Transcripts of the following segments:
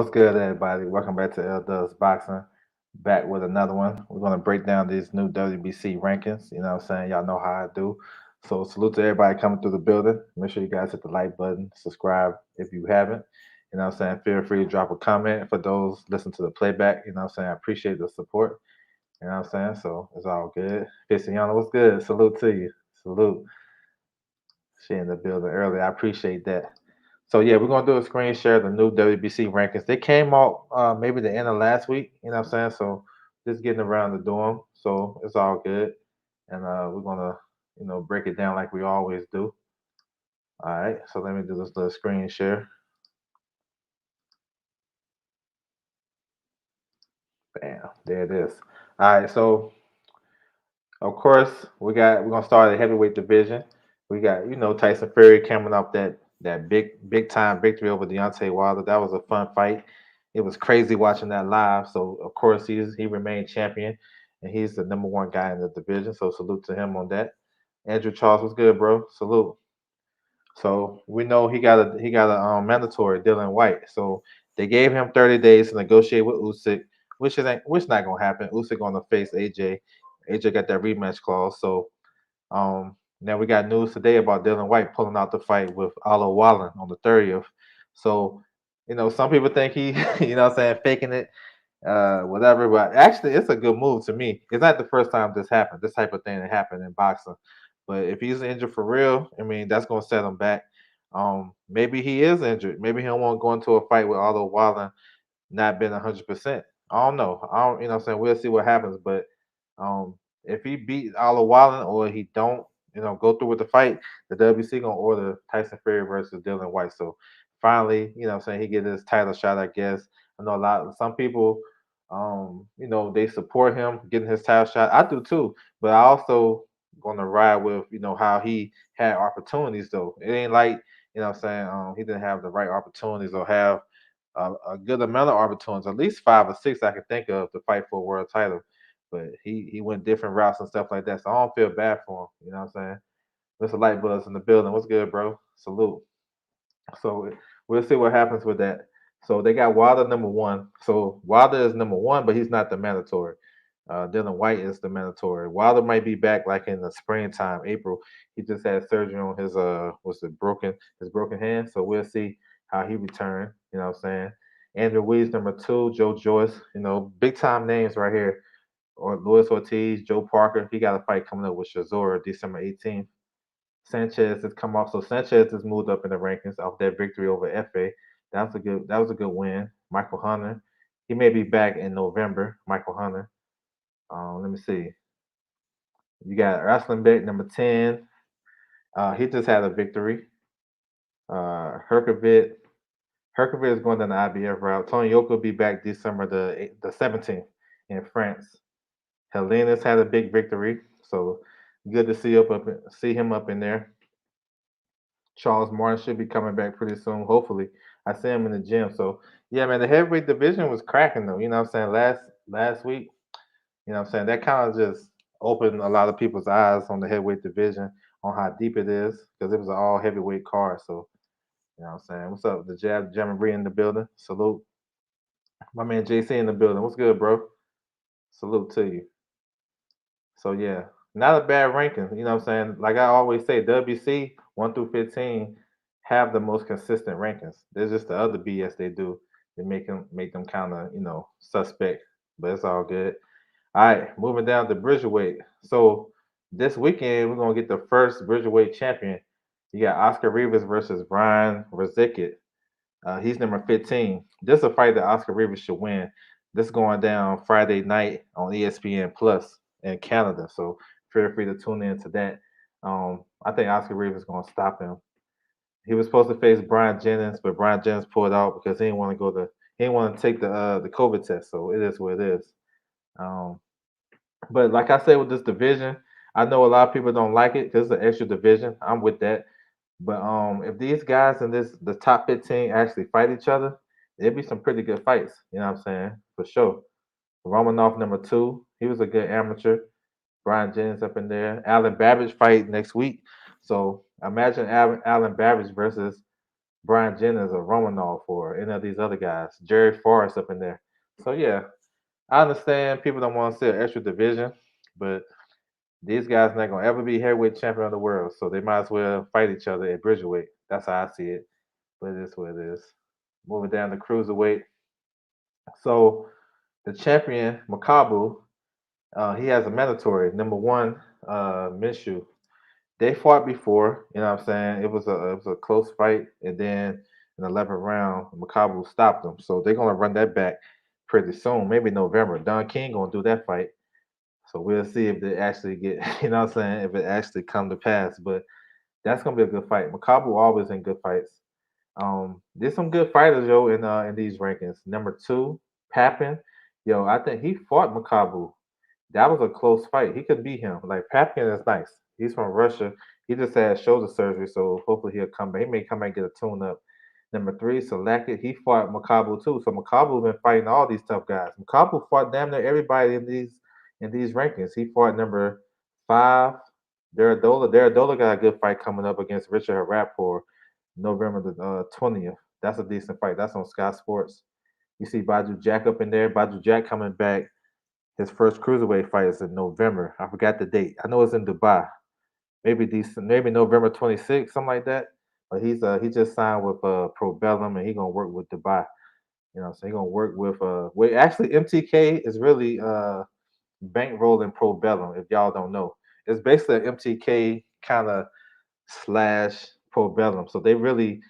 What's good, everybody? Welcome back to L Dubs Boxing. Back with another one. We're gonna break down these new WBC rankings. You know what I'm saying? Y'all know how I do. So salute to everybody coming through the building. Make sure you guys hit the like button, subscribe if you haven't. You know what I'm saying? Feel free to drop a comment for those listen to the playback. You know what I'm saying? I appreciate the support. You know what I'm saying? So it's all good. Fissiano, what's good? Salute to you. Salute. She in the building early. I appreciate that. So yeah, we're gonna do a screen share of the new WBC rankings. They came out maybe the end of last week. You know what I'm saying? So just getting around to do them. So it's all good, and we're gonna break it down like we always do. All right. So let me do this little screen share. Bam. There it is. All right. So of course we're gonna start at the heavyweight division. We got Tyson Fury coming up that big time victory over Deontay Wilder. That was a fun fight. It was crazy watching that live. So of course he remained champion, and he's the number one guy in the division. So salute to him on that. Andrew Charles was good, bro. Salute. So we know he got a mandatory Dylan White. So they gave him 30 days to negotiate with Usyk, which not gonna happen. Usyk gonna face AJ. AJ got that rematch clause. So now we got news today about Dylan White pulling out the fight with Alo Wallen on the 30th. So, some people think he, what I'm saying, faking it, whatever. But actually, it's a good move to me. It's not the first time this happened, this type of thing that happened in boxing. But if he's injured for real, I mean, that's going to set him back. Maybe he is injured. Maybe he don't want to go into a fight with Alo Wallen not been 100%. I don't know. I don't, what I'm saying, we'll see what happens. But if he beat Alo Wallen or he don't, go through with the fight, the WBC gonna order Tyson Fury versus Dylan White. So finally, what I'm saying, he get his title shot. I guess I know some people, they support him getting his title shot. I do too, but I also gonna ride with how he had opportunities though. It ain't like what I'm saying, he didn't have the right opportunities or have a good amount of opportunities, at least five or six I can think of to fight for a world title. But he went different routes and stuff like that. So I don't feel bad for him. You know what I'm saying? There's a light buzz in the building. What's good, bro? Salute. So we'll see what happens with that. So they got Wilder number one. So Wilder is number one, but he's not the mandatory. Dylan White is the mandatory. Wilder might be back like in the springtime, April. He just had surgery on his broken hand. So we'll see how he returned. You know what I'm saying? Andrew Weeds number two, Joe Joyce. Big time names right here. Or Luis Ortiz, Joe Parker. He got a fight coming up with Shazora December 18th. Sanchez has come up. So Sanchez has moved up in the rankings off that victory over FA. That was a good win. Michael Hunter. He may be back in November. Michael Hunter. Let me see. You got Wrestling Bet number 10. He just had a victory. Herkovic. Herkovic is going down the IBF route. Tony Yoka will be back December the 17th in France. Helena's had a big victory. So good to see him up in there. Charles Martin should be coming back pretty soon, hopefully. I see him in the gym. So yeah, man, the heavyweight division was cracking though. You know what I'm saying? Last week, what I'm saying, that kind of just opened a lot of people's eyes on the heavyweight division, on how deep it is, because it was an all heavyweight card. So, what I'm saying? What's up? The Jab Jamboree in the building. Salute. My man JC in the building. What's good, bro? Salute to you. So yeah, not a bad ranking. You know what I'm saying? Like I always say, WC 1 through 15 have the most consistent rankings. There's just the other BS they do. They make them kind of suspect, but it's all good. All right, moving down to Bridgerweight. So this weekend we're gonna get the first Bridgerweight champion. You got Oscar Rivas versus Brian Rozicki. He's number 15. This is a fight that Oscar Rivas should win. This is going down Friday night on ESPN Plus in Canada. So feel free to tune in to that. I think Oscar Rivas is going to stop him. He was supposed to face Brian Jennings, but Brian Jennings pulled out because he didn't want to take the COVID test. So it is what it is. Um, but like I said with this division, I know a lot of people don't like it because it's an extra division. I'm with that. But if these guys in the top 15 actually fight each other, it'd be some pretty good fights. You know what I'm saying? For sure. Romanov number two, he was a good amateur. Brian Jennings up in there. Alan Babbage fight next week. So imagine Alan Babbage versus Brian Jennings or Romanov or any of these other guys. Jerry Forrest up in there. So yeah, I understand people don't want to see an extra division, but these guys not gonna ever be heavyweight champion of the world, so they might as well fight each other at Bridgerweight. That's how I see it. But it is what it is. Moving down to cruiserweight. So the champion Makabu, he has a mandatory number one, Minshew. They fought before, you know what I'm saying? It was a close fight, and then in the 11th round, Makabu stopped them. So they're gonna run that back pretty soon, maybe November. Don King gonna do that fight. So we'll see if they actually get, you know what I'm saying, if it actually come to pass. But that's gonna be a good fight. Makabu always in good fights. There's some good fighters, yo, in these rankings. Number two, Papin. Yo, I think he fought Makabu. That was a close fight. He could beat him. Like Papkin is nice. He's from Russia. He just had shoulder surgery, so hopefully he'll come back. He may come back and get a tune up. Number three, Selekit. He fought Makabu too. So Makabu been fighting all these tough guys. Makabu fought damn near everybody in these rankings. He fought number five, Daradola. Daradola got a good fight coming up against Richard Rapport, November the 20th. That's a decent fight. That's on Sky Sports. You see Baju Jack up in there. Baju Jack coming back. His first cruiserweight fight is in November. I forgot the date. I know it's in Dubai. Maybe decent. Maybe November 26th, something like that. But he just signed with Pro Bellum and he gonna work with Dubai. You know, so he gonna work with wait, actually MTK is really bankrolling Pro Bellum, if y'all don't know. It's basically an MTK kind of slash Pro Bellum. So they really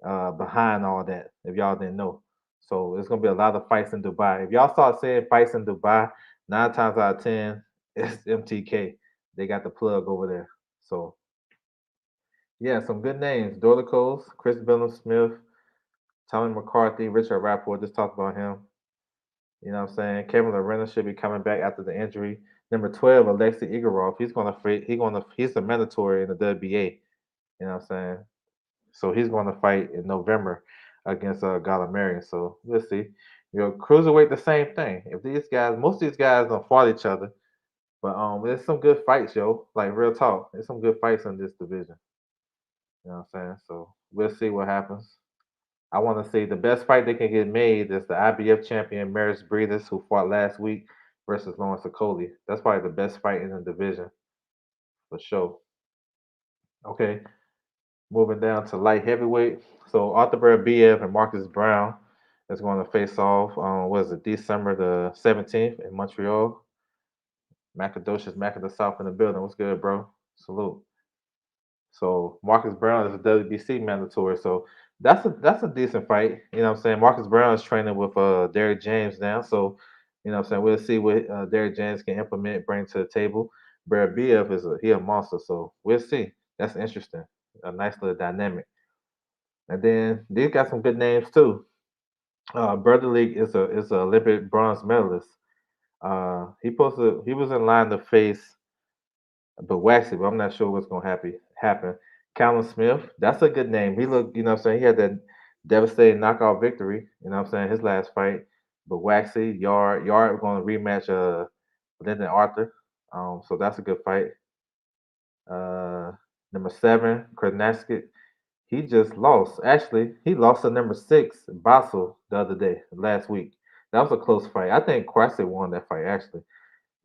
behind all that, if y'all didn't know. So it's gonna be a lot of fights in Dubai. If y'all start seeing fights in Dubai, 9 times out of 10, it's MTK. They got the plug over there. So yeah, some good names. Dorlicos, Chris Billum Smith, Tommy McCarthy, Richard Rapport, just talked about him. You know what I'm saying? Kevin Lorena should be coming back after the injury. Number 12, Alexei Igorov. He's a mandatory in the WBA. You know what I'm saying? So he's going to fight in November against Gallimari. So we'll see. Cruiserweight the same thing. If these guys, most of these guys don't fought each other, but there's some good fights, yo. Like real talk, there's some good fights in this division. You know what I'm saying? So we'll see what happens. I want to see the best fight they can get made is the IBF champion Maris Breeders, who fought last week versus Lawrence Okoli. That's probably the best fight in the division for sure. Okay, moving down to light heavyweight. So Arthur Beterbiev and Marcus Brown is going to face off on what is it, December the 17th in Montreal. Macadocious Mac of the South in the building. What's good, bro? Salute. So Marcus Brown is a WBC mandatory. So that's a decent fight. You know what I'm saying? Marcus Brown is training with Derrick James now. So, you know what I'm saying? We'll see what Derrick James can implement, bring to the table. Brad BF he a monster. So we'll see. That's interesting. A nice little dynamic. And then these got some good names too. Brother League is a Olympic bronze medalist. He was in line to face but Waxy, but I'm not sure what's gonna happen. Callum Smith, that's a good name. He looked, you know what I'm saying, he had that devastating knockout victory, you know what I'm saying, his last fight. But Waxy, Yard gonna rematch Lyndon Arthur. So that's a good fight. Uh Number seven, Krasnasket. He just lost. Actually, he lost to number six, Basel, the other day, last week. That was a close fight. I think Krasik won that fight actually.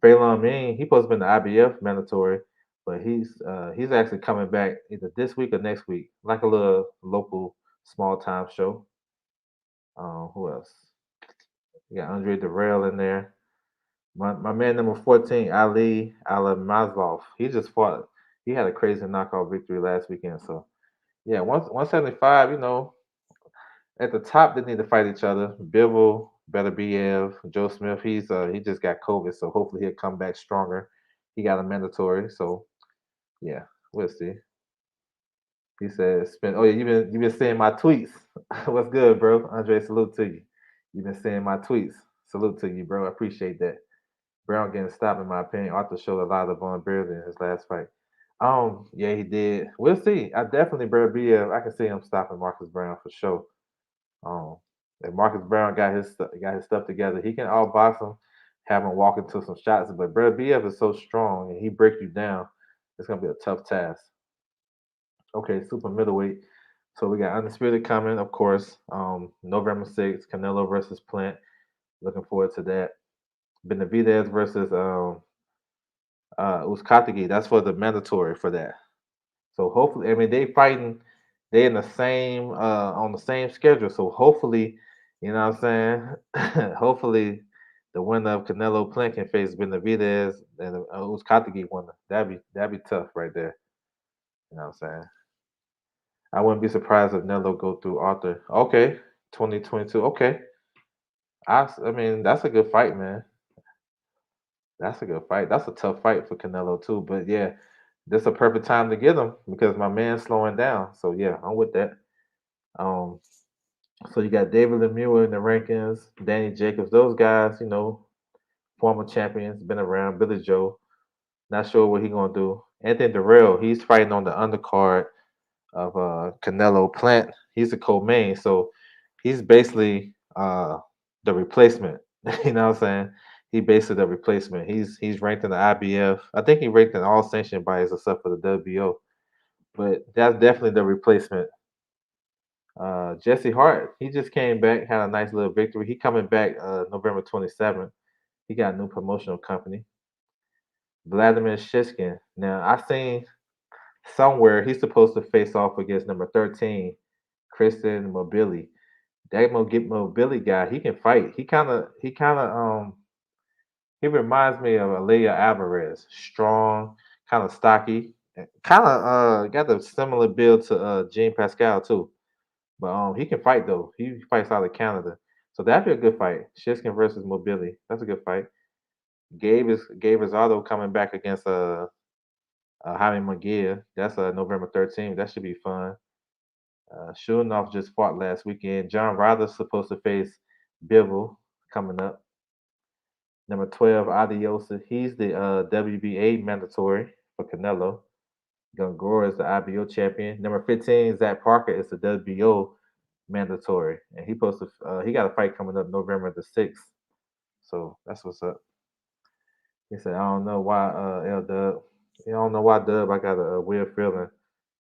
Phelan Mean, he supposed to be in the IBF mandatory, but he's actually coming back either this week or next week, like a little local small time show. Who else? You got Andre Durrell in there. My man number 14, Ali Alamazlov. He just fought. He had a crazy knockout victory last weekend. So yeah, 175. At the top they need to fight each other. Bivol, Beterbiev, Joe Smith. He just got COVID, so hopefully he'll come back stronger. He got a mandatory, so yeah, we'll see. He says, "Spin." Oh yeah, you been seeing my tweets. What's good, bro? Andre, salute to you. You've been seeing my tweets. Salute to you, bro. I appreciate that. Brown getting stopped, in my opinion. Arthur showed a lot of vulnerability in his last fight. Yeah, he did. We'll see. I definitely, bro, I can see him stopping Marcus Brown for sure. Um, if Marcus Brown got his stuff together, he can outbox him, have him walk into some shots. But Brad BF is so strong and he breaks you down. It's gonna be a tough task. Okay, super middleweight. So we got Undisputed coming, of course. November 6th, Canelo versus Plant. Looking forward to that. Benavidez versus Uzcategui. That's for the mandatory for that. So hopefully, I mean, they in the same on the same schedule. So hopefully, you know what I'm saying. Hopefully, the winner of Canelo Plant can face Benavidez and Uzcategui winner. That'd be tough right there. You know what I'm saying. I wouldn't be surprised if Nello go through Arthur. Okay, 2022. Okay, I mean that's a good fight, man. That's a good fight. That's a tough fight for Canelo too. But yeah, this a perfect time to get him because my man's slowing down. So yeah, I'm with that. Um, so you got David Lemieux in the rankings, Danny Jacobs, those guys, former champions, been around. Billy Joe, not sure what he gonna do. Anthony Durrell, he's fighting on the undercard of Canelo Plant. He's a co-main, so he's basically the replacement. You know what I'm saying? He basically the replacement. He's ranked in the IBF. I think he ranked in all sanctioned bodies except for the WBO. But that's definitely the replacement. Jesse Hart, he just came back, had a nice little victory. He coming back November 27th. He got a new promotional company. Vladimir Shishkin. Now I seen somewhere he's supposed to face off against number 13, Kristen Mobili. That Mobili guy, he can fight. He reminds me of Aaliyah Alvarez. Strong, kind of stocky, kind of got a similar build to Jean Pascal too. But he can fight though. He fights out of Canada. So that'd be a good fight. Shiskin versus Mobili. That's a good fight. Gabe Rosado coming back against Jaime Munguia. That's November 13th. That should be fun. Shunoff just fought last weekend. John Ryder's supposed to face Bivol coming up. Number 12, Adiosa. He's the WBA mandatory for Canelo. Gongora is the IBO champion. Number 15, Zach Parker is the WBO mandatory, and he got a fight coming up November the 6th. So that's what's up. He said, I don't know why L Dub. I don't know why Dub. I got a weird feeling.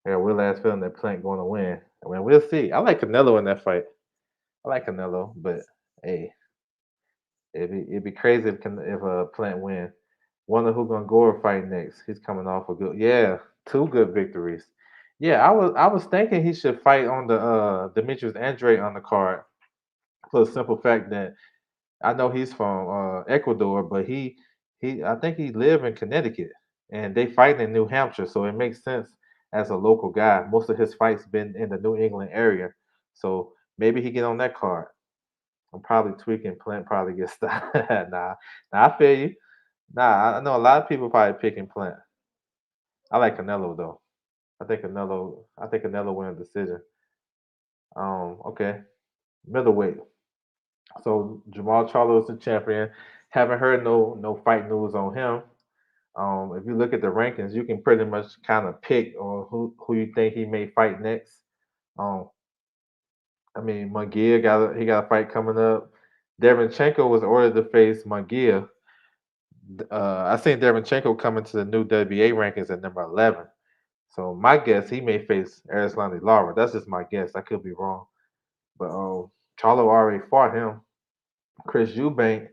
I got a weird ass feeling that Plant going to win. I mean, we'll see. I like Canelo in that fight. I like Canelo, but hey, it'd be crazy if Plant win. Wonder who gonna go fight next. He's coming off a good, yeah, two good victories. Yeah, I was thinking he should fight on the Demetrius Andre on the card for the simple fact that I know he's from Ecuador, but he I think he live in Connecticut and they fight in New Hampshire, so it makes sense as a local guy. Most of his fights been in the New England area, so maybe he get on that card. I'm probably tweaking. Plant probably gets stopped. Nah, I feel you. Nah, I know a lot of people probably picking Plant. I like Canelo though. I think Canelo win a decision. Okay, middleweight. So Jamal Charlo is the champion. Haven't heard no fight news on him. If you look at the rankings, you can pretty much kind of pick on who you think he may fight next. Um, I mean, Munguia got a fight coming up. Derenchenko was ordered to face Munguia. I seen Derenchenko coming to the new WBA rankings at number 11. So my guess, he may face Arislani Lara. That's just my guess. I could be wrong, but Charlo already fought him. Chris Eubank,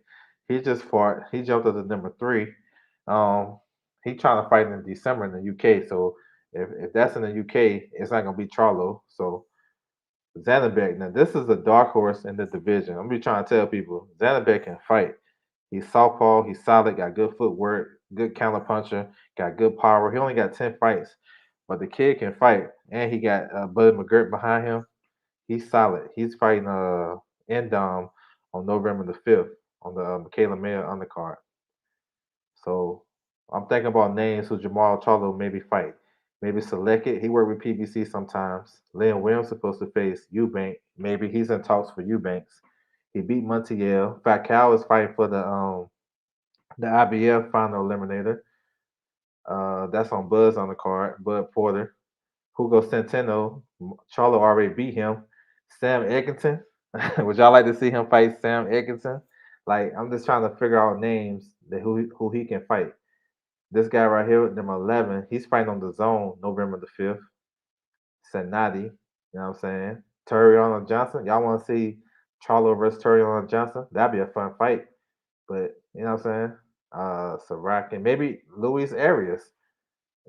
he just fought. He jumped up to number 3. Um, he trying to fight in December in the UK. So if that's in the UK, it's not gonna be Charlo. So Zanabek. Now this is a dark horse in the division. I'm be trying to tell people Zanabek can fight. He's southpaw. He's solid. Got good footwork. Good counter puncher. Got good power. He only got 10 fights, but the kid can fight, and he got Buddy McGirt behind him. He's solid. He's fighting Endom on November the 5th on the Michaela Mayer undercard. So I'm thinking about names who Jamal Charlo maybe fight. Maybe select it. He worked with PBC sometimes. Liam Williams supposed to face Eubank. Maybe he's in talks for Eubanks. He beat Montiel. Fat Cow is fighting for the IBF final eliminator. That's on Buzz on the card. Bud Porter. Hugo Centeno. Charlo already beat him. Sam Egginton. Would y'all like to see him fight Sam Egginton? Like, I'm just trying to figure out names that who he can fight. This guy right here, number 11, he's fighting on the zone November the 5th. Sanadi. You know what I'm saying? Turion Johnson. Y'all want to see Charlo versus Turion Johnson? That'd be a fun fight. But you know what I'm saying? Sirac and maybe Luis Arias.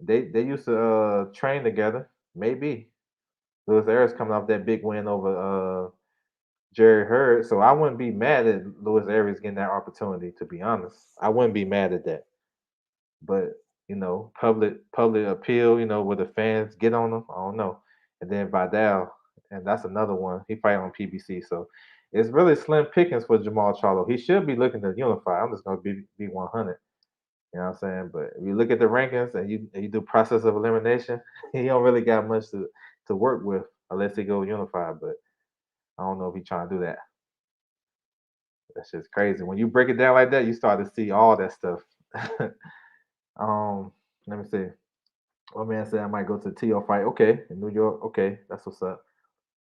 They used to train together. Maybe Luis Arias coming off that big win over Jerry Hurd. So I wouldn't be mad at Luis Arias getting that opportunity. To be honest, I wouldn't be mad at that. But public appeal. Where the fans get on them. I don't know. And then Vidal, and that's another one. He fight on PBC. So it's really slim pickings for Jamal Charlo. He should be looking to unify. I'm just gonna be 100. You know what I'm saying? But if you look at the rankings and you do process of elimination, he don't really got much to work with unless he go unified. But I don't know if he's trying to do that. That's just crazy. When you break it down like that, you start to see all that stuff. um, Let me see. One man said I might go to the TO fight. Okay, in New York. Okay, that's what's up.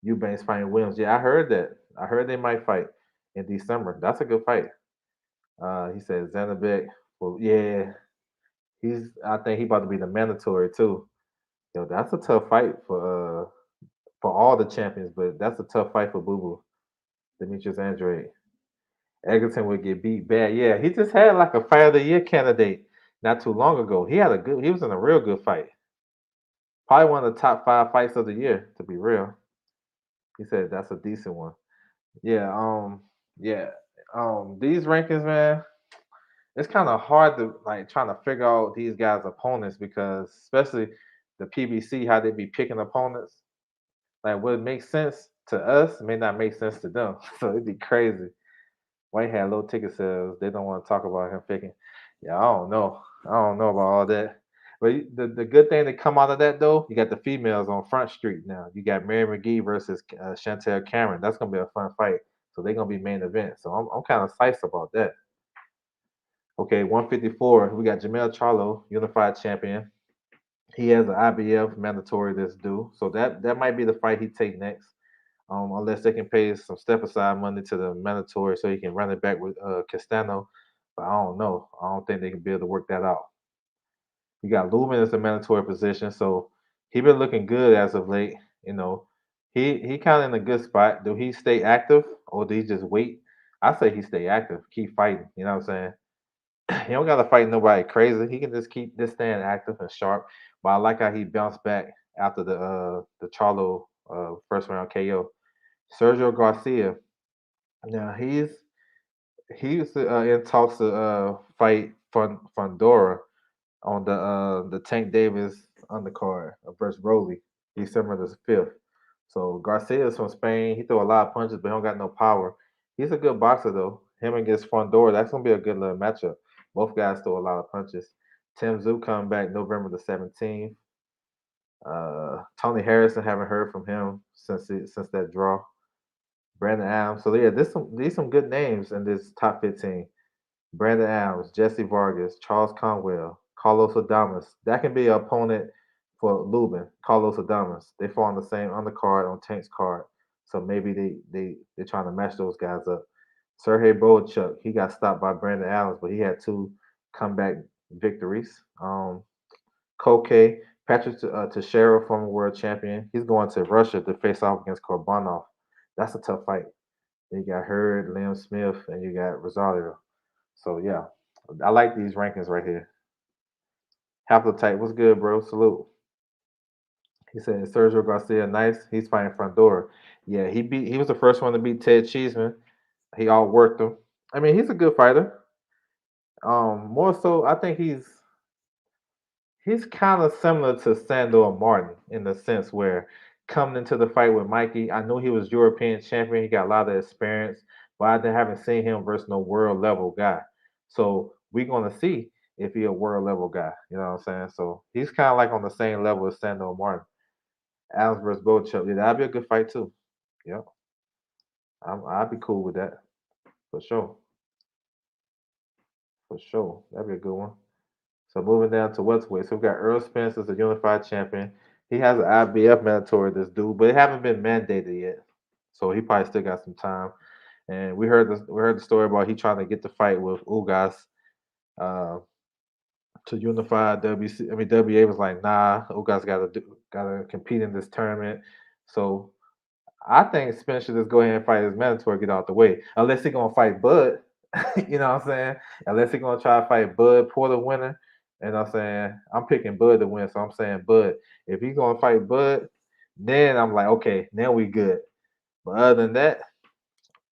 Eubanks fighting Williams. Yeah, I heard that. I heard they might fight in December. That's a good fight. He said Zanabek. Well, yeah, he's. I think he about to be the mandatory too. Yo, that's a tough fight for all the champions, but that's a tough fight for Boo Boo. Demetrius Andrade. Egerton would get beat bad. Yeah, he just had like a fight of the year candidate not too long ago. He was in a real good fight. Probably one of the top 5 fights of the year, to be real. He said that's a decent one. Yeah, yeah. These rankings, man, it's kind of hard to like trying to figure out these guys' opponents because especially the PBC, how they be picking opponents. Like what makes sense to us may not make sense to them. So it'd be crazy. White had low ticket sales. They don't want to talk about him picking. Yeah, I don't know. I don't know about all that. But the good thing that come out of that though, you got the females on Front Street now. You got Mary McGee versus Chantel Cameron. That's gonna be a fun fight. So they're gonna be main event. So I'm kind of psyched about that. Okay, 154. We got Jamel Charlo, unified champion. He has an IBF mandatory that's due. So that might be the fight he take next. Unless they can pay some step aside money to the mandatory so he can run it back with Castano. But I don't know. I don't think they can be able to work that out. You got Lubin as a mandatory position, so he been looking good as of late. You know, he kind of in a good spot. Do he stay active or do he just wait? I say he stay active, keep fighting. You know what I'm saying? He don't got to fight nobody crazy. He can just keep this staying active and sharp. But I like how he bounced back after the Charlo first round KO. Sergio Garcia. Now he's in talks to fight Fundora on the Tank Davis undercard versus Rolly December the 5th. So Garcia is from Spain. He throw a lot of punches, but he don't got no power. He's a good boxer though. Him against Fundora, that's gonna be a good little matchup. Both guys throw a lot of punches. Tim Zoo come back November the 17th. Tony Harrison haven't heard from him since that draw. Brandon Adams. So yeah, these some good names in this top 15. Brandon Adams, Jesse Vargas, Charles Conwell, Carlos Adamas. That can be an opponent for Lubin, Carlos Adamas. They fall on the same undercard on Tank's card. So maybe they're trying to match those guys up. Sergey Boachuk, he got stopped by Brandon Adams, but he had 2 comeback victories. Koke, Patrick Teixeira, former world champion, he's going to Russia to face off against Korbanov. That's a tough fight. Then you got Hurd, Liam Smith, and you got Rosario. So yeah, I like these rankings right here. Haplotype, what's good, bro? Salute. He said Sergio Garcia, nice. He's fighting front door. Yeah, he was the first one to beat Ted Cheeseman. He outworked him. I mean, he's a good fighter. More so, I think he's kind of similar to Sandor Martin in the sense where coming into the fight with Mikey, I knew he was European champion. He got a lot of experience, but haven't seen him versus no world level guy. So we're gonna see if he a world level guy. You know what I'm saying? So he's kind of like on the same level as Sandor Martin. Adams versus Bochup. Yeah, that'd be a good fight too. Yep, I'd be cool with that for sure. For sure, that'd be a good one. So moving down to welterweight, so we got Earl Spence as a unified champion. He has an IBF mandatory this dude, but it haven't been mandated yet. So he probably still got some time. And we heard the story about he trying to get the fight with Ugas uh, to unify WC. I mean WA was like, nah, Ugas gotta compete in this tournament. So I think Spence should just go ahead and fight his mandatory, get out the way. Unless he gonna fight Bud. You know what I'm saying? Unless he gonna try to fight Bud Porter winner. You know what I'm saying? I'm picking Bud to win, so I'm saying Bud. If he's gonna fight Bud, then I'm like, okay, now we good. But other than that,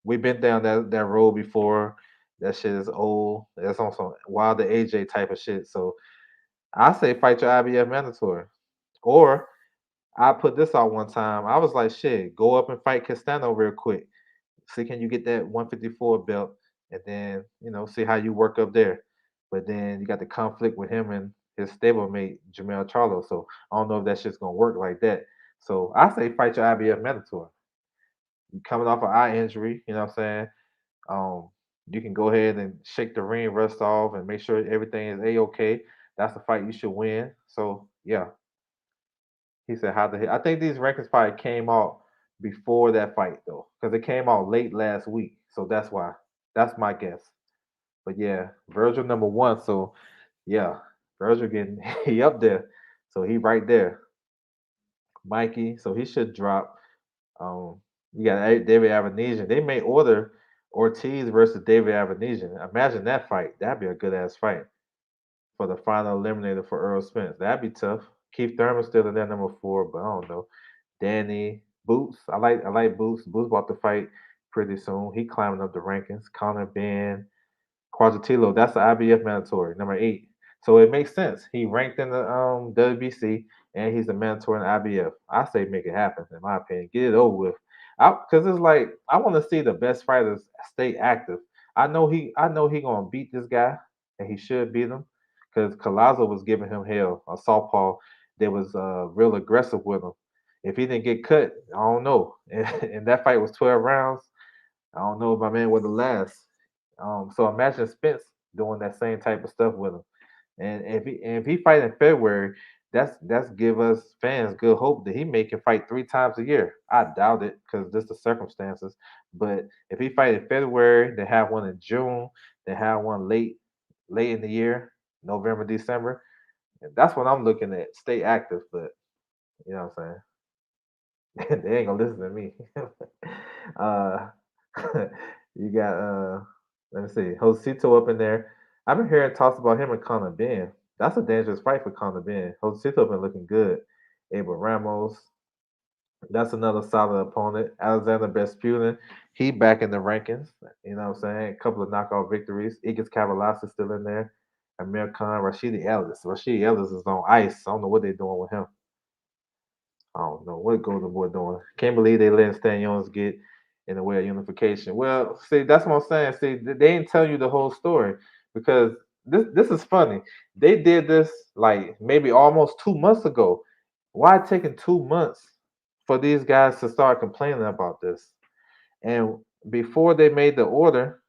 we've been down that road before. That shit is old. That's on some Wilder AJ type of shit. So I say fight your IBF mandatory. Or I put this out one time. I was like, shit, go up and fight Castano real quick. See, can you get that 154 belt, and then see how you work up there. But then you got the conflict with him and his stablemate Jamel Charlo. So I don't know if that shit's gonna work like that. So I say fight your IBF mandatory. You coming off an eye injury, you know what I'm saying? Um, you can go ahead and shake the ring rust off and make sure everything is a okay. That's the fight you should win. So yeah, he said how the hell. I think these rankings probably came out before that fight though, because it came out late last week. So that's why. That's my guess. But yeah, Virgil number one. So yeah, Virgil getting he up there. So he right there. Mikey. So he should drop. You got David Avenesian. They may order Ortiz versus David Avenesian. Imagine that fight. That'd be a good ass fight for the final eliminator for Earl Spence. That'd be tough. Keith Thurman's still in there number four, but I don't know. Danny Boots. I like Boots. Boots about to fight pretty soon. He climbing up the rankings. Connor Ben, Quadratilo, that's the IBF mandatory, number 8. So it makes sense. He ranked in the WBC and he's a mandatory in IBF. I say make it happen, in my opinion. Get it over with. Because it's like I want to see the best fighters stay active. I know he gonna beat this guy, and he should beat him. Because Collazo was giving him hell, a southpaw that was real aggressive with him. If he didn't get cut, I don't know. And that fight was 12 rounds. I don't know if my man would have last. So imagine Spence doing that same type of stuff with him. And if he fight in February, that's give us fans good hope that he may can fight 3 times a year. I doubt it because just the circumstances. But if he fight in February, they have one in June, they have one late in the year, November, December. And that's what I'm looking at. Stay active, but you know what I'm saying? They ain't gonna listen to me. uh you got let me see, Josito up in there. I've been hearing talks about him and Conor Ben. That's a dangerous fight for Conor Ben. Josito been looking good. Abel Ramos, that's another solid opponent. Alexander Besputin, he back in the rankings. You know what I'm saying? A couple of knockout victories. Igis Cavalas still in there. Amir Khan, Rashidi Ellis. Rashidi Ellis is on ice. I don't know what they're doing with him. I don't know what Golden Boy doing. Can't believe they letting Stan Jones get in the way of unification. Well, see, that's what I'm saying. See, they ain't tell you the whole story because this is funny. They did this like maybe almost 2 months ago. Why it taking 2 months for these guys to start complaining about this? And before they made the order,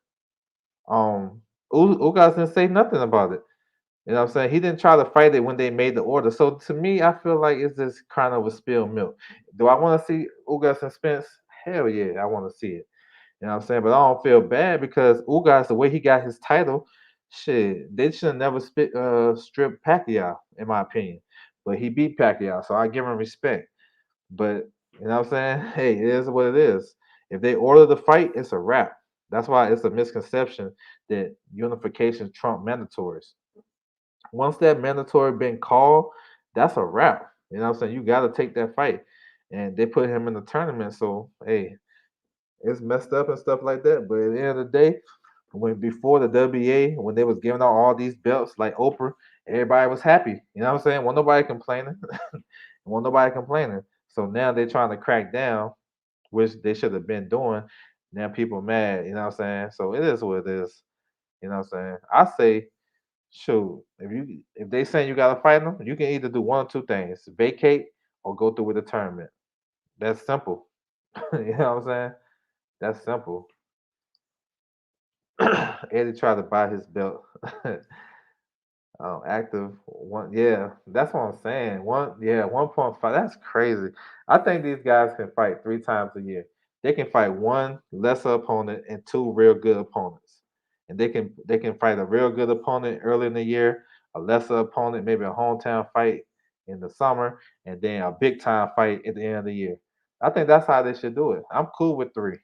Ugas didn't say nothing about it. You know what I'm saying? He didn't try to fight it when they made the order. So to me, I feel like it's just kind of a spilled milk. Do I want to see Ugas and Spence? Hell yeah, I want to see it. You know what I'm saying? But I don't feel bad because Ugas, the way he got his title, shit, they should have never stripped Pacquiao, in my opinion. But he beat Pacquiao, so I give him respect. But you know what I'm saying? Hey, it is what it is. If they order the fight, it's a wrap. That's why it's a misconception that unification trump mandatories. Once that mandatory been called, that's a wrap. You know what I'm saying? You got to take that fight. And they put him in the tournament. So, hey, it's messed up and stuff like that. But at the end of the day, when before the WBA, when they was giving out all these belts like Oprah, everybody was happy. You know what I'm saying? Wasn't nobody complaining. Wasn't nobody complaining. So now they're trying to crack down, which they should have been doing. Now people mad. You know what I'm saying? So it is what it is. You know what I'm saying? I say shoot, if they saying you gotta fight them, you can either do one or two things: vacate or go through with the tournament. That's simple. You know what I'm saying? That's simple. Eddie tried to buy his belt. Active one, yeah, that's what I'm saying. 1.5. That's crazy. I think these guys can fight 3 times a year. They can fight one lesser opponent and two real good opponents, and they can fight a real good opponent early in the year, a lesser opponent, maybe a hometown fight in the summer, and then a big time fight at the end of the year. I think that's how they should do it. I'm cool with 3,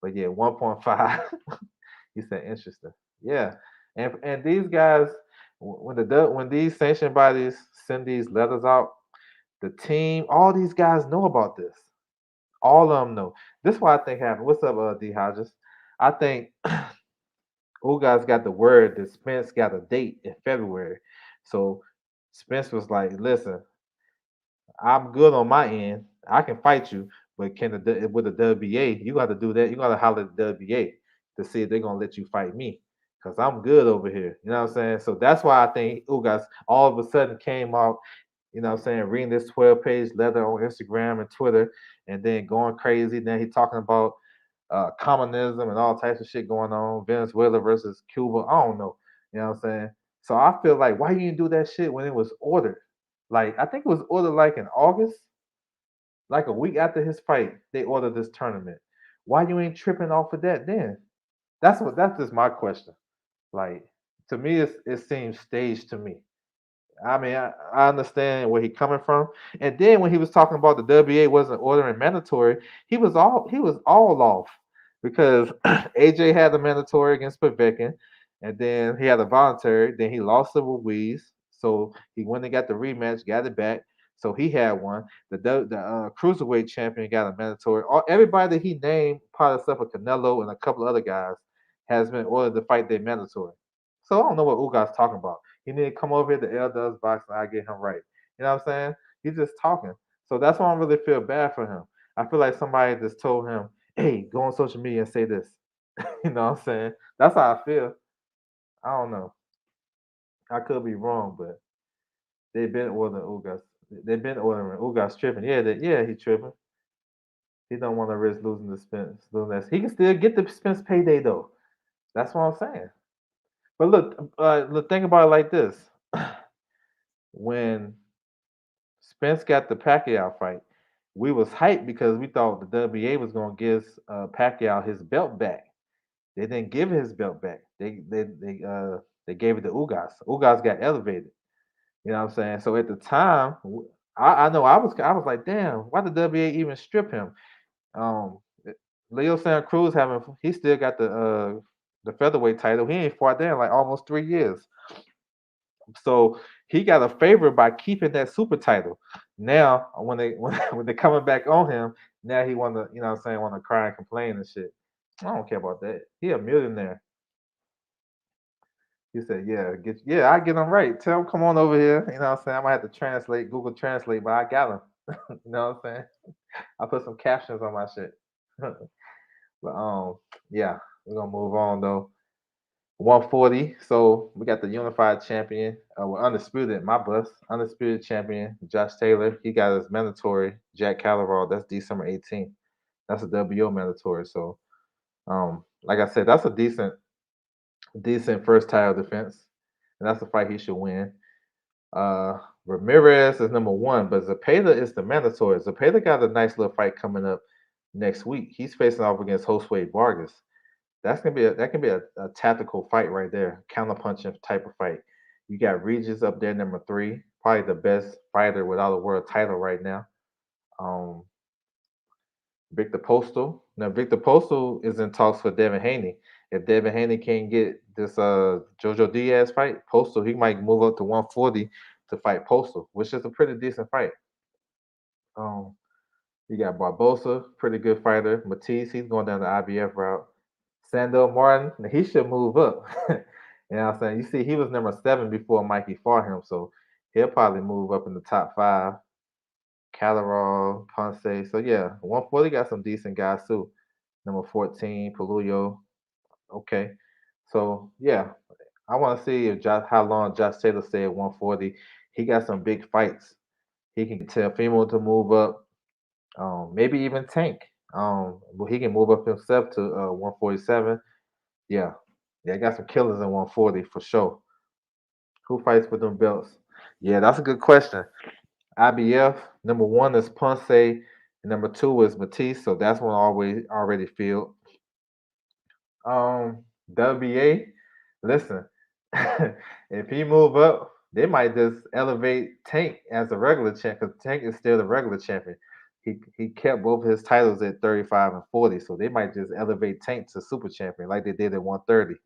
but yeah, 1.5. You said interesting. Yeah, and these guys, when these sanction bodies send these letters out, the team, all these guys know about this. All of them know. This is what I think happened. What's up, D Hodges? I think Ugas got the word that Spence got a date in February. So Spence was like, listen, I'm good on my end. I can fight you, but with the WBA, you got to do that. You got to holler at the WBA to see if they're gonna let you fight me, cause I'm good over here. You know what I'm saying? So that's why I think Ugas all of a sudden came out. You know what I'm saying? Reading this 12-page letter on Instagram and Twitter, and then going crazy. Then he talking about communism and all types of shit going on. Venezuela versus Cuba. I don't know. You know what I'm saying? So I feel like why you didn't do that shit when it was ordered? Like I think it was ordered like in August, like a week after his fight. They ordered this tournament. Why you ain't tripping off of that then? That's just my question. Like to me, it seems staged to me. I mean, I understand where he coming from. And then when he was talking about the WBA wasn't ordering mandatory, he was all off because AJ had the mandatory against Povetkin, and then he had a voluntary. Then he lost to Ruiz, so he went and got the rematch, got it back. So he had one. The cruiserweight champion got a mandatory. Everybody that he named, part except for Canelo and a couple other guys, has been ordered to fight their mandatory. So I don't know what Ugas talking about. He need to come over here to L does box and I get him right. You know what I'm saying? He's just talking. So that's why I really feel bad for him. I feel like somebody just told him, hey, go on social media and say this. You know what I'm saying? That's how I feel. I don't know. I could be wrong, but they've been ordering Ugas. They've been ordering Ugas tripping. Yeah, he tripping. He don't want to risk losing the Spence. He can still get the Spence payday though. That's what I'm saying. But look, think about it like this: when Spence got the Pacquiao fight, we was hyped because we thought the WBA was gonna give Pacquiao his belt back. They didn't give his belt back. They gave it to Ugas. Ugas got elevated. You know what I'm saying? So at the time, I know I was like, damn, why did the WBA even strip him? Um, Leo Santa Cruz he still got the featherweight title. He ain't fought there in like almost 3 years. So he got a favor by keeping that super title. Now when they when they're coming back on him, now he wanna, you know what I'm saying, wanna cry and complain and shit. I don't care about that. He a millionaire. He said, I get him right. Tell him come on over here. You know what I'm saying? I might have to translate, Google Translate, but I got him. You know what I'm saying? I put some captions on my shit. But yeah, we're gonna move on though. 140. So we got the unified champion. We're undisputed. My bus, undisputed champion, Josh Taylor. He got his mandatory. Jack Callebaut. That's December 18th. That's a WO mandatory. So, like I said, that's a decent first title defense, and that's a fight he should win. Ramirez is number one, but Zapata is the mandatory. Zapata got a nice little fight coming up next week. He's facing off against Josue Vargas. That can be a tactical fight right there, counterpunching type of fight. You got Regis up there, number three, probably the best fighter without a world title right now. Um, Victor Postal. Now Victor Postal is in talks for Devin Haney. If Devin Haney can't get this Jojo Diaz fight, Postal he might move up to 140 to fight Postal, which is a pretty decent fight. Um, you got Barbosa, pretty good fighter. Matisse, he's going down the IBF route. Sandor Martin, he should move up. You know what I'm saying? You see, he was number 7 before Mikey fought him, so he'll probably move up in the top 5. Calderon, Ponce. So yeah, 140 got some decent guys too. Number 14, Paluyo. Okay. So yeah, I want to see if how long Josh Taylor stay at 140. He got some big fights. He can get Teofimo to move up. Maybe even Tank. But he can move up himself to 147. Yeah. Yeah, I got some killers in 140 for sure. Who fights for them belts? Yeah, that's a good question. IBF, number 1 is Ponce, and number 2 is Matisse, so that's one already filled. WBA, listen, if he move up, they might just elevate Tank as a regular champ because Tank is still the regular champion. he kept both of his titles at 35 and 40, so they might just elevate Tank to super champion like they did at 130.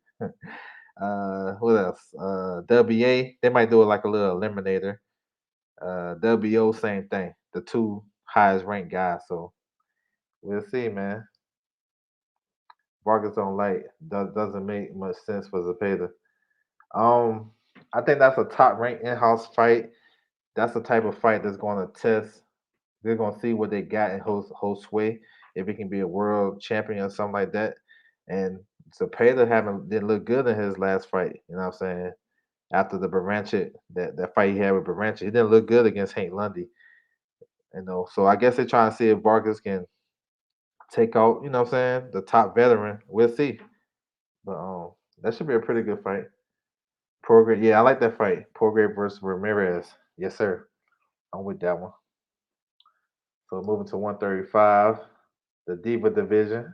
What else? WA, they might do it like a little eliminator. WO, same thing. The two highest ranked guys. So we'll see, man. Vargas on light doesn't make much sense for Zepeda. Um, I think that's a top ranked in house fight. That's the type of fight that's going to test. They're going to see what they got in Josue, if he can be a world champion or something like that. And Zepeda haven't didn't look good in his last fight. You know what I'm saying? After the Baranchik, that fight he had with Baranchik, he didn't look good against Hank Lundy. You know, so I guess they're trying to see if Vargas can take out, you know what I'm saying, the top veteran. We'll see. But that should be a pretty good fight. Prograde, yeah, I like that fight. Prograde versus Ramirez. Yes, sir. I'm with that one. So moving to 135, the Diva division.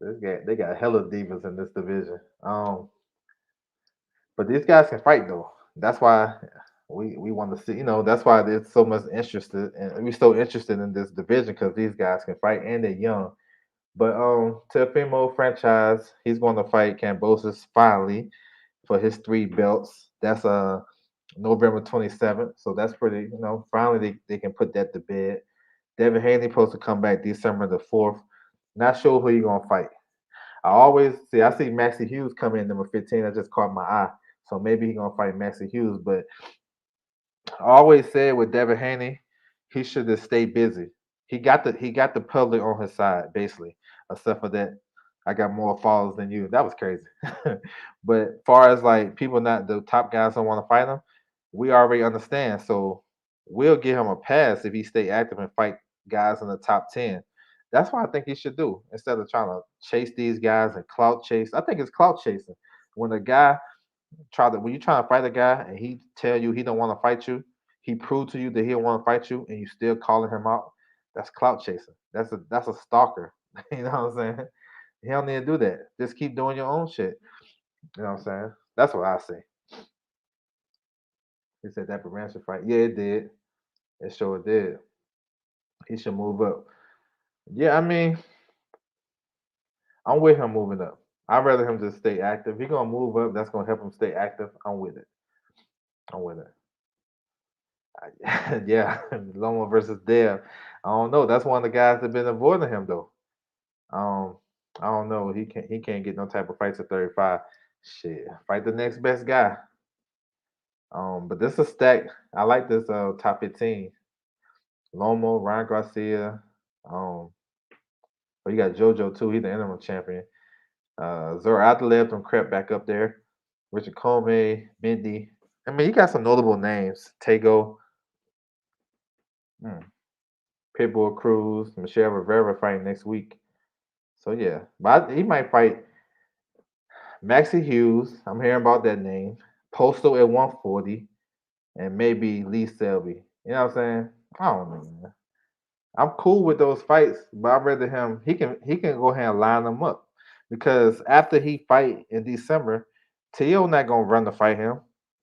They got hella divas in this division. But these guys can fight though. That's why we want to see. You know, that's why there's so much interested, and we're so interested in this division because these guys can fight and they're young. But Teofimo franchise, he's going to fight Cambosis finally for his 3 belts. That's November 27th. So that's pretty, finally they can put that to bed. Devin Haney supposed to come back December the 4th. Not sure who he gonna fight. I see Maxie Hughes come in number 15. That just caught my eye. So maybe he gonna fight Maxie Hughes. But I always said with Devin Haney, he should just stay busy. He got the public on his side, basically. Except for that, I got more followers than you. That was crazy. But far as like people not the top guys don't want to fight him, we already understand. So we'll give him a pass if he stay active and fight guys in the top 10. That's what I think he should do instead of trying to chase these guys and clout chase. I think it's clout chasing. When a guy when you try to fight a guy and he tell you he don't want to fight you, he proved to you that he don't want to fight you, and you still calling him out. That's clout chasing. That's a stalker. You know what I'm saying? He don't need to do that. Just keep doing your own shit. You know what I'm saying? That's what I say. He said that Barancha fight. Yeah, it did. It sure did. He should move up. Yeah, I mean, I'm with him moving up. I'd rather him just stay active. He gonna move up. That's gonna help him stay active. I'm with it. I'm with it. Yeah, Loma versus Dev. I don't know. That's one of the guys that been avoiding him though. Um, I don't know. He can't get no type of fights at 35. Shit, fight the next best guy. But this is stacked. I like this top 15. Lomo, Ryan Garcia. But you got JoJo too. He's the interim champion. Zor Adalev from crept back up there. Richard Comey, Mindy. I mean, you got some notable names. Tego, hmm, Pitbull Cruz, Michelle Rivera fighting next week. So yeah, but he might fight Maxie Hughes. I'm hearing about that name. Postal at 140, and maybe Lee Selby. You know what I'm saying? I don't know, man. I'm cool with those fights, but I'd rather him. He can go ahead and line them up because after he fight in December, Tio not gonna run to fight him.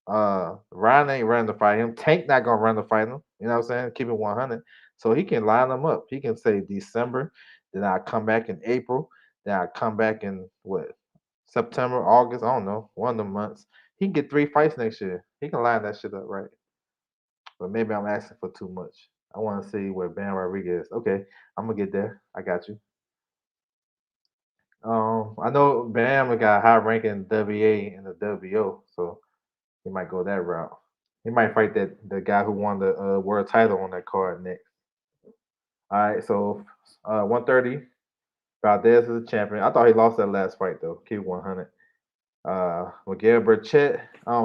Ryan ain't running to fight him. Tank not gonna run to fight him. You know what I'm saying? Keep it 100. So he can line them up. He can say December, then I come back in April, then I come back in what September, August. I don't know, one of the months. He can get 3 fights next year. He can line that shit up right. But maybe I'm asking for too much. I want to see where Bam Rodriguez. Okay, I'm gonna get there. I got you. I know Bam got high ranking WA and the WO, so he might go that route. He might fight the guy who won the world title on that card next. All right, so 130. Valdez is a champion. I thought he lost that last fight though. Keep 100. Miguel Burchett.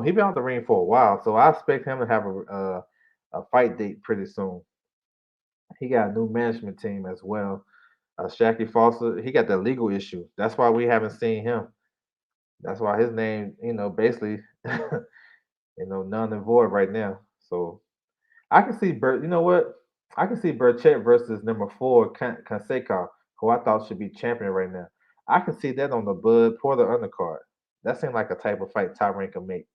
He been out the ring for a while, so I expect him to have a fight date pretty soon. He got a new management team as well. Shaki Foster, he got that legal issue. That's why we haven't seen him. That's why his name, basically, none and void right now. So I can see Bert. You know what? I can see Burchett versus number 4 Conseca, who I thought should be champion right now. I can see that on the Bud Porter undercard. That seemed like a type of fight Top Rank can make.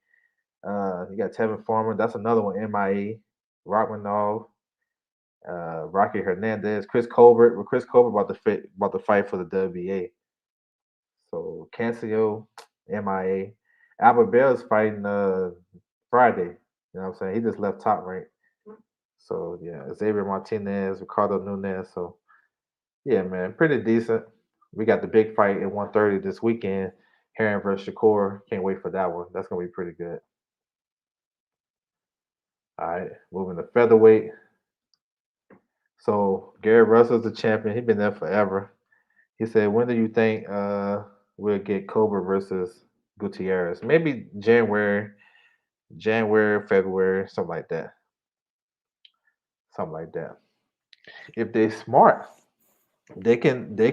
You got Tevin Farmer. That's another one. MIA. Rockmanov. Rocky Hernandez, Chris Colbert. Well, Chris Colbert about to fight for the WBA. So Cancio, MIA. Albert Bell is fighting Friday. You know what I'm saying? He just left top rank. So yeah, Xavier Martinez, Ricardo Nunez. So yeah, man, pretty decent. We got the big fight at 1:30 this weekend. Heron versus Shakur. Can't wait for that one. That's gonna be pretty good. All right, moving to featherweight. So Gary Russell's the champion. He's been there forever. He said, "When do you think we'll get Cobra versus Gutierrez? Maybe January, February, something like that. If they smart, they can do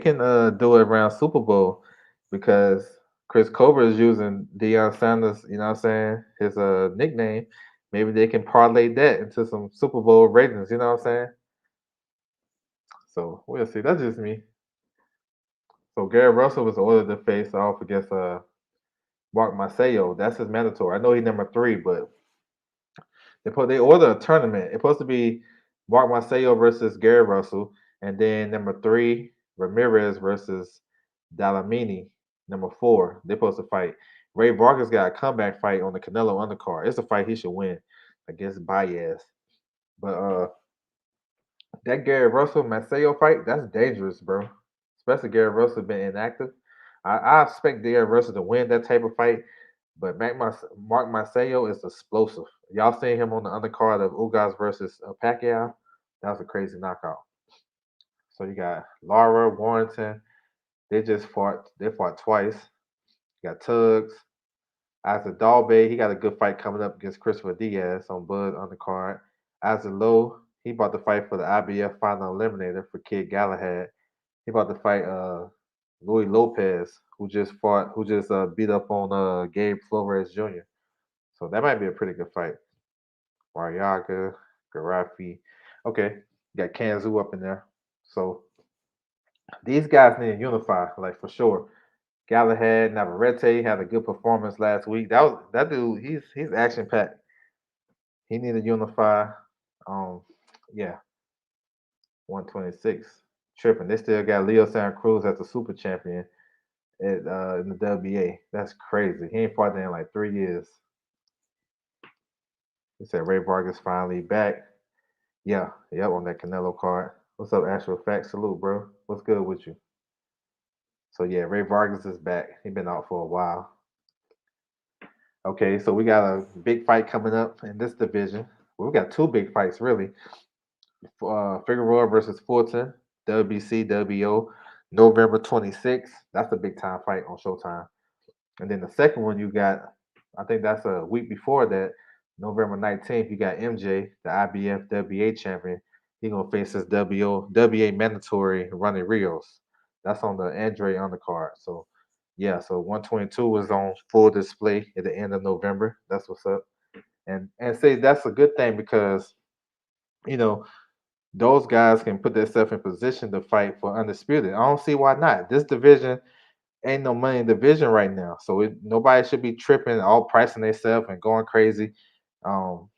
it around Super Bowl because Chris Cobra is using Deion Sanders. You know what I'm saying? His nickname. Maybe they can parlay that into some Super Bowl ratings. You know what I'm saying? So we'll see. That's just me. So Gary Russell was ordered to face off against Mark Marcelo. That's his mandatory. I know he's number three, but they order a tournament. It's supposed to be Mark Marcelo versus Gary Russell, and then number three Ramirez versus Dalamini. Number four, they're supposed to fight. Ray Vargas got a comeback fight on the Canelo undercard. It's a fight he should win against Baez. But that Gary Russell Marcelo fight, that's dangerous, bro. Especially Gary Russell been inactive. I expect Gary Russell to win that type of fight, but Mark Marcelo is explosive. Y'all seen him on the undercard of Ugas versus Pacquiao? That was a crazy knockout. So you got Lara Warrington. They just fought. They fought twice. You got Tugs. Isaac Dalbay. He got a good fight coming up against Christopher Diaz on Bud undercard. Isaac Lowe. He about to fight for the IBF final eliminator for Kid Galahad. He about to fight Louis Lopez, who just beat up on Gabe Flores Jr. So that might be a pretty good fight. Mariaga, Garafi. Okay, you got Kanzu up in there. So these guys need to unify, like for sure. Galahad, Navarrete had a good performance last week. That dude. He's action packed. He need to unify. Um, yeah, 126. Tripping. They still got Leo Santa Cruz as the super champion in the WBA. That's crazy. He ain't fought there in like 3 years. He said Ray Vargas finally back. Yeah, yep, on that Canelo card. What's up, Actual Fact? Salute, bro. What's good with you? So yeah, Ray Vargas is back. He been out for a while. Okay, so we got a big fight coming up in this division. Well, we got two big fights really. Figueroa versus Fulton, WBC, WBO, November 26th. That's a big time fight on Showtime. And then the second one you got, I think that's a week before that, November 19th, you got MJ, the IBF WBA champion. He gonna face his WBA mandatory Ronnie Rios. That's on the Andre undercard. So yeah, so 122 was on full display at the end of November. That's what's up. And say that's a good thing because you know those guys can put themselves in position to fight for undisputed. I don't see why not. This division ain't no money in the division right now, so nobody should be tripping, all pricing themselves and going crazy. Um,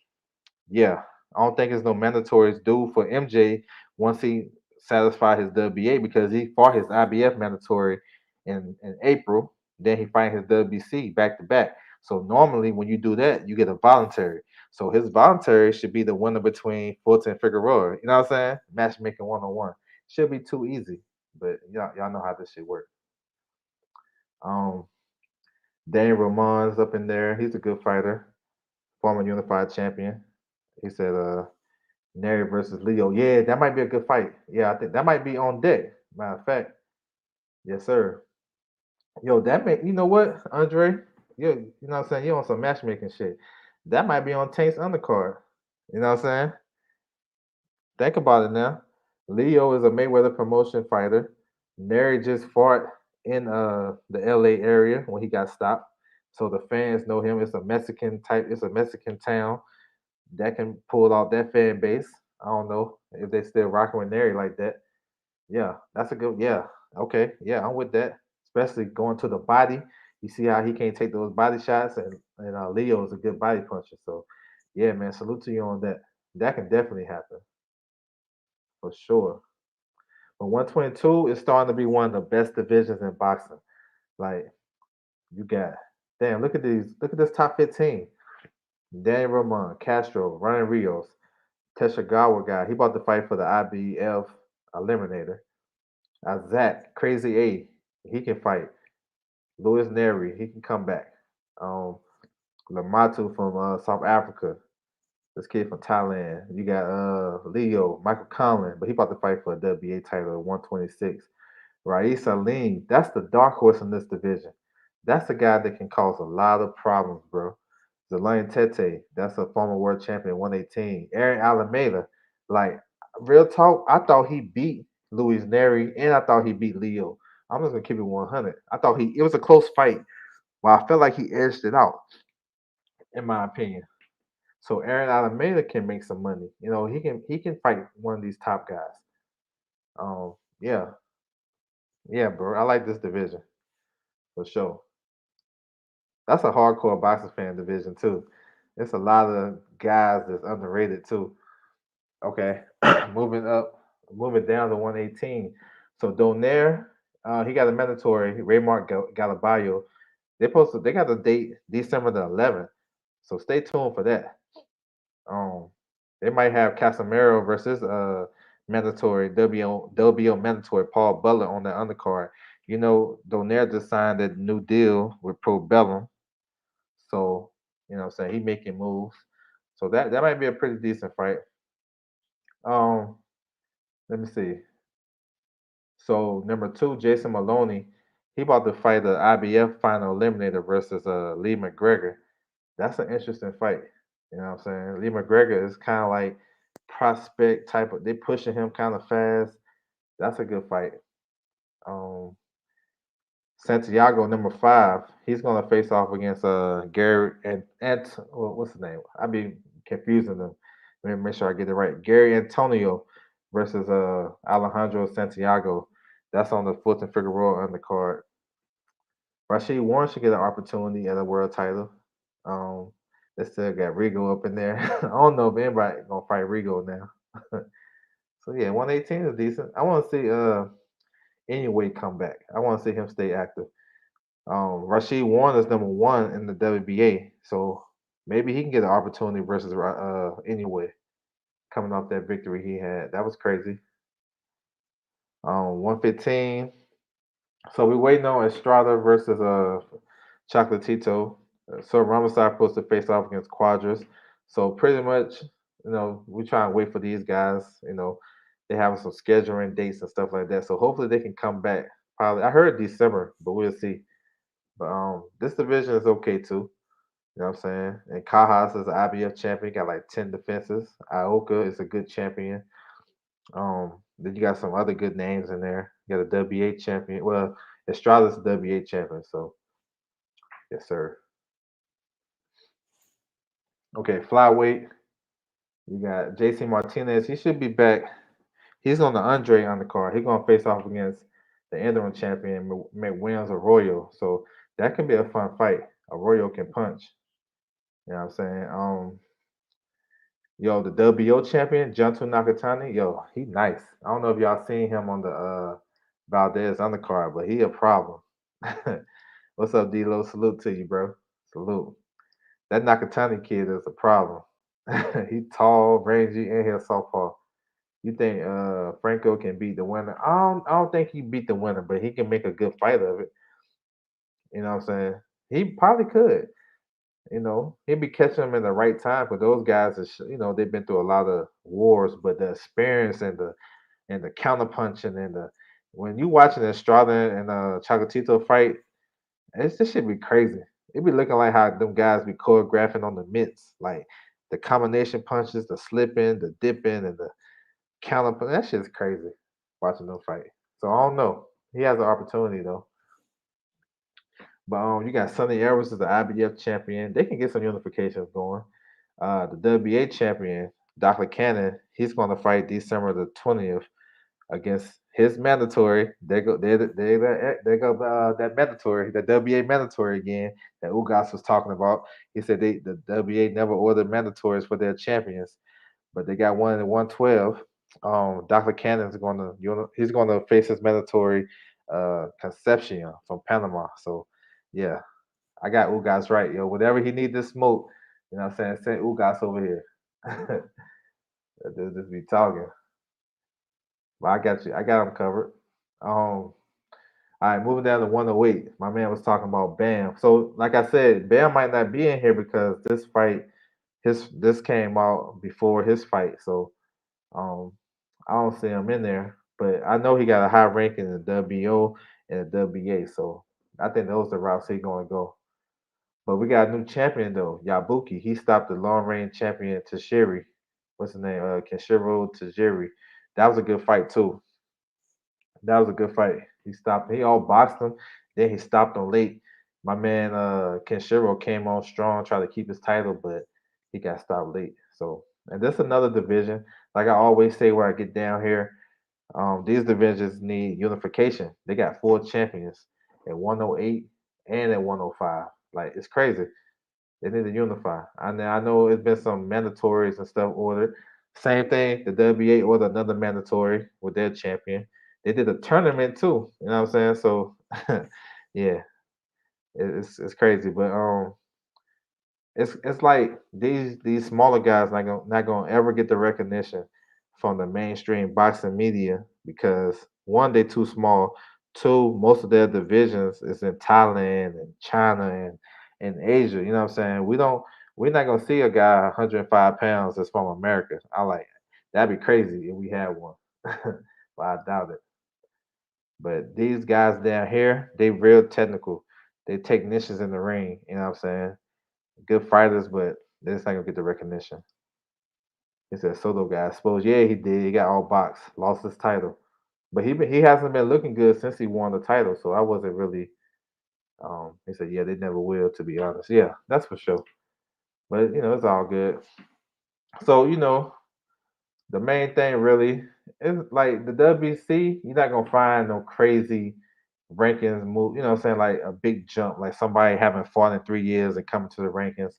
yeah, I don't think it's no mandatories due for MJ once he satisfied his WBA because he fought his IBF mandatory in April. Then he fight his WBC back to back. So normally when you do that, you get a voluntary. So his voluntary should be the winner between Fulton and Figueroa. You know what I'm saying? Matchmaking 1-on-1 should be too easy, but y'all know how this shit work. Um, Daniel Ramon's up in there. He's a good fighter, former unified champion. He said, Neri versus Leo. Yeah, that might be a good fight. Yeah, I think that might be on deck. Matter of fact, yes, sir. Yo, that may you know what, Andre? You know what I'm saying? You on some matchmaking shit. That might be on Tank's undercard. You know what I'm saying? Think about it now. Leo is a Mayweather promotion fighter. Neri just fought in the LA area when he got stopped. So the fans know him. It's a Mexican town that can pull out that fan base. I don't know if they still rocking with Neri like that. Yeah, that's a good. Yeah, okay. Yeah, I'm with that. Especially going to the body. You see how he can't take those body shots, and Leo is a good body puncher. So, yeah, man, salute to you on that. That can definitely happen. for sure. But 122 is starting to be one of the best divisions in boxing. Like you got, damn, look at these, look at this top 15. Danny Roman, Castro, Ryan Rios, Teshagawa guy. He about to fight for the IBF eliminator. Zach, Crazy A, he can fight. Louis Neri, he can come back. Um, Lamatu from South Africa. This kid from Thailand. You got Leo, Michael Conlon, but he about to fight for a WBA title at 126. Rais Salim, that's the dark horse in this division. That's the guy that can cause a lot of problems, bro. Zelane Tete, that's a former world champion, 118. Aaron Alameda, like real talk, I thought he beat Luis Neri and I thought he beat Leo. I'm just gonna keep it 100. I thought it was a close fight, but I felt like he edged it out, in my opinion. So Aaron Alameda can make some money. You know, he can fight one of these top guys. Yeah, yeah, bro. I like this division for sure. That's a hardcore boxing fan division too. It's a lot of guys that's underrated too. Okay, moving up, moving down to 118. So Donaire, he got a mandatory. Raymart Galabayo. They got the date December the 11th. So stay tuned for that. Um, they might have Casemiro versus mandatory WBO mandatory Paul Butler on the undercard. You know, Donaire just signed a new deal with Pro Bellum, so you know what I'm saying he making moves. So that might be a pretty decent fight. Um, let me see. So number two, Jason Maloney, he about to fight the IBF final eliminator versus Lee McGregor. That's an interesting fight. You know what I'm saying? Lee McGregor is kind of like prospect type of. They pushing him kind of fast. That's a good fight. Um, Santiago, number five, he's gonna face off against Gary and what's his name? I be confusing them. Let me make sure I get it right. Gary Antonio versus Alejandro Santiago. That's on the Fulton Figueroa undercard. Rashid Warren should get an opportunity at a world title. Um, they still got Rigo up in there. I don't know if anybody gonna fight Rigo now. So yeah, 118 is decent. I want to see anyway come back. I want to see him stay active. Rashid Warren is number one in the WBA, so maybe he can get an opportunity versus anyway coming off that victory he had. That was crazy. 115. So we waiting on Estrada versus Chocolatito. So Ramasai supposed to face off against Quadras. So pretty much, you know, we try and wait for these guys. You know, they have some scheduling dates and stuff like that. So hopefully they can come back. Probably, I heard December, but we'll see. But this division is okay too. You know what I'm saying? And Kajas is an IBF champion, got like 10 defenses. Ioka is a good champion. Then you got some other good names in there. You got a WBA champion. Well, Estrada's a WBA champion, so yes, sir. Okay, flyweight. You got JC Martinez. He should be back. He's on the Andre undercard. He's gonna face off against the interim champion McWilliams Arroyo. So that can be a fun fight. Arroyo can punch. You know what I'm saying? Yo, the WBO champion, Junto Nakatani, yo, he nice. I don't know if y'all seen him on the Valdez undercard, but he a problem. What's up, D-Lo? Salute to you, bro. Salute. That Nakatani kid is a problem. He tall, rangy, and he'll southpaw. You think Franco can beat the winner? I don't think he beat the winner, but he can make a good fight of it. You know what I'm saying? He probably could. You know, he'd be catching them in the right time. For those guys, you know, they've been through a lot of wars, but the experience and the counter punching and the when you watching the Estrada and Chocolatito fight, this should be crazy. It be looking like how them guys be choreographing on the mitts, like the combination punches, the slipping, the dipping, and the counter. That shit's crazy. Watching them fight. So I don't know. He has an opportunity though. But you got Sonny Evers as the IBF champion. They can get some unifications going. The WBA champion, Dr. Cannon, he's going to fight December the 20th against his mandatory. There go that mandatory, the WBA mandatory again that Ugas was talking about. He said the WBA never ordered mandatories for their champions, but they got one in 112. Dr. Cannon's gonna he's gonna face his mandatory Concepcion from Panama. So yeah, I got Ugas right, yo. Whatever he need this smoke, you know what I'm saying? Send Ugas over here. That dude just be talking. But I got you. I got him covered. All right, moving down to 108. My man was talking about Bam. So, like I said, Bam might not be in here because this fight, this came out before his fight. So, um, I don't see him in there. But I know he got a high rank in the WBO and the WBA. So, I think those are the routes he's going to go. But we got a new champion though, Yabuki. He stopped the long range champion Tashiri. What's his name? Kenshiro Tajiri. That was a good fight too. That was a good fight. He stopped. He all boxed him. Then he stopped him late. My man Kenshiro came on strong, tried to keep his title, but he got stopped late. So, and this another division. Like I always say, where I get down here, these divisions need unification. They got four champions at 108 and at 105. Like it's crazy. They need to unify. I know it's been some mandatories and stuff ordered. Same thing, the WBA ordered another mandatory with their champion. They did a tournament too. You know what I'm saying? So, yeah, it's crazy. But it's like these smaller guys not gonna ever get the recognition from the mainstream boxing media because one, they too small. Two, most of their divisions is in Thailand and China and Asia. You know what I'm saying? We're not gonna see a guy 105 pounds that's from America. I like that'd be crazy if we had one. But I doubt it. But these guys down here, they real technical. They technicians in the ring. You know what I'm saying? Good fighters, but they're just not gonna get the recognition. He said Soto got exposed. Yeah, he did. He got all boxed, lost his title, but he hasn't been looking good since he won the title. So I wasn't really. He said, yeah, they never will. To be honest, yeah, that's for sure. But it's all good. So the main thing really is like the WBC. You're not gonna find no crazy rankings move. You know what I'm saying? Like a big jump, like somebody having fought in 3 years and coming to the rankings.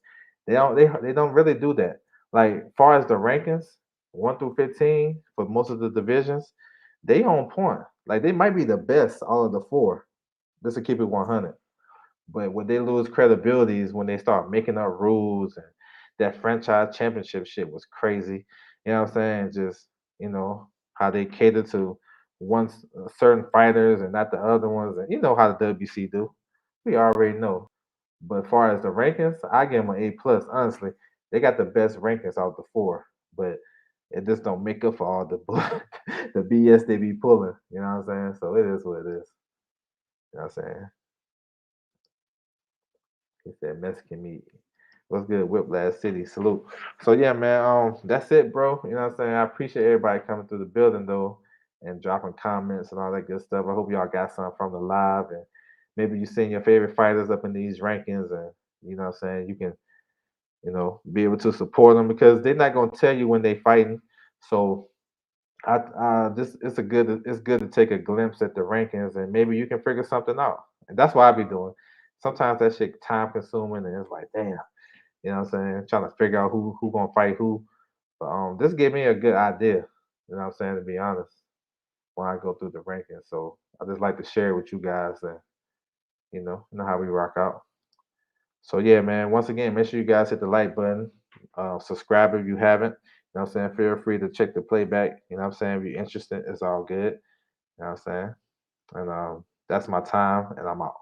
They don't really do that. Like far as the rankings, 1 through 15 for most of the divisions, they on point. Like they might be the best all of the four. Just to keep it 100. But when they lose credibility is when they start making up rules and that franchise championship shit was crazy. You know what I'm saying? Just how they cater to certain fighters and not the other ones, and you know how the WBC do. We already know. But as far as the rankings, I give them an A plus. Honestly, they got the best rankings out the four, but it just don't make up for all the the BS they be pulling. You know what I'm saying? So it is what it is. You know what I'm saying? He said Mexican meat. What's good, Whiplash City? Salute. So yeah, man. That's it, bro. You know what I'm saying? I appreciate everybody coming through the building though and dropping comments and all that good stuff. I hope y'all got something from the live and maybe you seen your favorite fighters up in these rankings and you know what I'm saying, you can, be able to support them because they're not gonna tell you when they fighting. So this it's good to take a glimpse at the rankings and maybe you can figure something out. And that's what I be doing. Sometimes that shit time consuming and it's like, damn, you know what I'm saying? Trying to figure out who gonna fight who. But this gave me a good idea. You know what I'm saying? To be honest, when I go through the rankings, so I just like to share it with you guys and you know how we rock out. So yeah, man. Once again, make sure you guys hit the like button. Subscribe if you haven't. You know what I'm saying? Feel free to check the playback. You know what I'm saying? If you're interested, it's all good. You know what I'm saying? And that's my time, and I'm out.